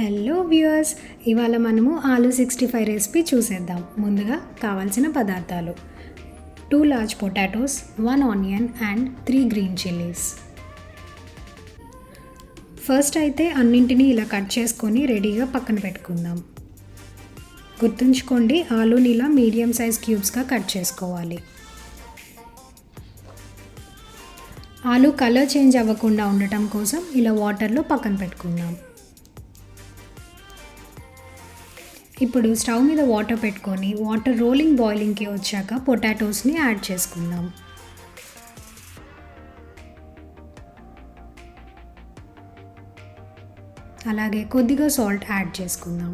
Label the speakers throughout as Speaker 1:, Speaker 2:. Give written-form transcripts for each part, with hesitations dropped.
Speaker 1: Hello viewers, ఇవాళ మనము aloo 65 recipe చూసేద్దాం. ముందుగా కావాల్సిన పదార్థాలు: 2 large potatoes, 1 onion and 3 green chillies. First అయితే అన్నింటినీ ఇలా కట్ చేసుకొని రెడీగా పక్కన పెట్టుకుందాం. గుర్తుంచుకోండి, ఆలూని ఇలా మీడియం సైజ్ క్యూబ్స్గా కట్ చేసుకోవాలి. ఆలూ కలర్ చేంజ్ అవ్వకుండా ఉండటం కోసం ఇలా వాటర్లో పక్కన పెట్టుకుందాం. ఇప్పుడు స్టవ్ మీద వాటర్ పెట్టుకొని వాటర్ రోలింగ్ బాయిలింగ్కి వచ్చాక పొటాటోస్ని యాడ్ చేసుకుందాం. అలాగే కొద్దిగా సాల్ట్ యాడ్ చేసుకుందాం.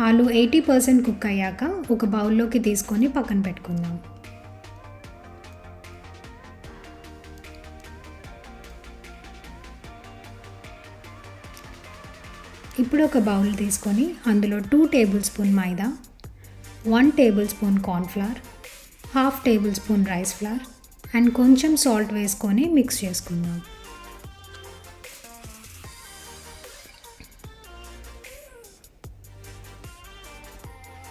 Speaker 1: ఆలూ 80% కుక్ అయ్యాక ఒక బౌల్లోకి తీసుకొని పక్కన పెట్టుకుందాం. ఇప్పుడు ఒక బౌల్ తీసుకొని అందులో 2 table spoon maida, 1 table spoon cornflour, half table spoon rice flower and కొంచెం సాల్ట్ వేసుకొని మిక్స్ చేసుకుందాం.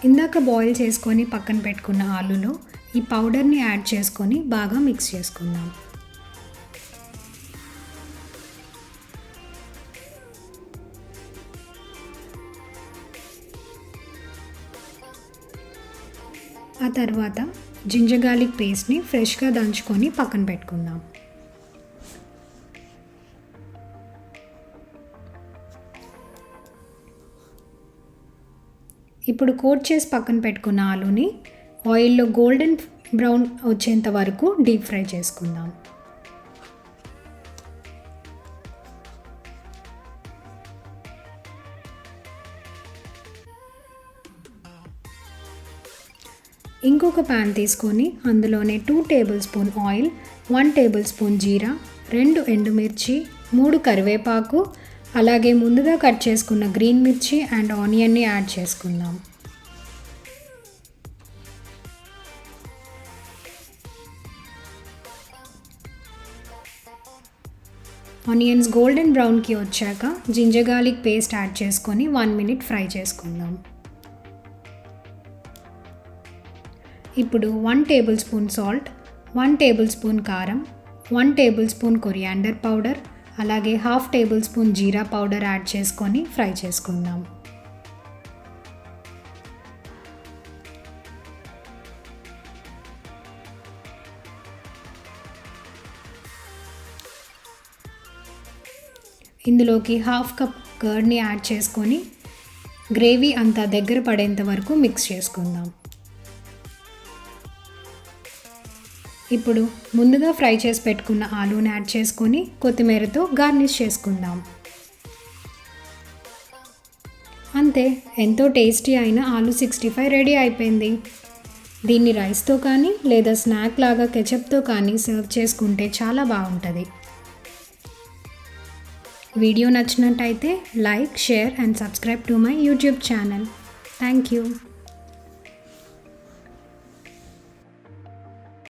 Speaker 1: ఇందాక బాయిల్ చేసుకొని పక్కన పెట్టుకున్న ఆలూలో ఈ పౌడర్ని యాడ్ చేసుకొని బాగా మిక్స్ చేసుకుందాం. ఆ తర్వాత జింజర్ గార్లిక్ పేస్ట్ని ఫ్రెష్గా దంచుకొని పక్కన పెట్టుకుందాం. ఇప్పుడు కోట్ చేసి పక్కన పెట్టుకున్న ఆలూని ఆయిల్లో గోల్డెన్ బ్రౌన్ వచ్చేంత వరకు డీప్ ఫ్రై చేసుకుందాం. ఇంకొక ప్యాన్ తీసుకొని అందులోనే 2 tablespoon oil, 1 tablespoon జీరా, 2 ఎండుమిర్చి, 3 కరివేపాకు, అలాగే ముందుగా కట్ చేసుకున్న గ్రీన్ మిర్చి అండ్ ఆనియన్ని యాడ్ చేసుకుందాం. ఆనియన్స్ గోల్డెన్ బ్రౌన్కి వచ్చాక జింజర్ గార్లిక్ పేస్ట్ యాడ్ చేసుకొని 1 మినిట్ ఫ్రై చేసుకుందాం. ఇప్పుడు 1 table spoon salt, 1 table spoon కారం, 1 టేబుల్ స్పూన్ కొరియాండర్ పౌడర్, అలాగే హాఫ్ టేబుల్ స్పూన్ జీరా పౌడర్ యాడ్ చేసుకొని ఫ్రై చేసుకుందాం. ఇందులోకి హాఫ్ కప్ కర్డ్ని యాడ్ చేసుకొని గ్రేవీ అంతా దగ్గర పడేంత వరకు మిక్స్ చేసుకుందాం. ఇప్పుడు ముందుగా ఫ్రై చేసి పెట్టుకున్న ఆలూని యాడ్ చేసుకొని కొత్తిమీరతో గార్నిష్ చేసుకుందాం. అంతే, ఎంతో టేస్టీ అయిన ఆలూ 65 రెడీ అయిపోయింది. దీన్ని రైస్తో కానీ లేదా స్నాక్ లాగా కెచప్తో కానీ సర్వ్ చేసుకుంటే చాలా బాగుంటుంది. వీడియో నచ్చినట్టయితే like, share and subscribe to my YouTube channel. Thank you.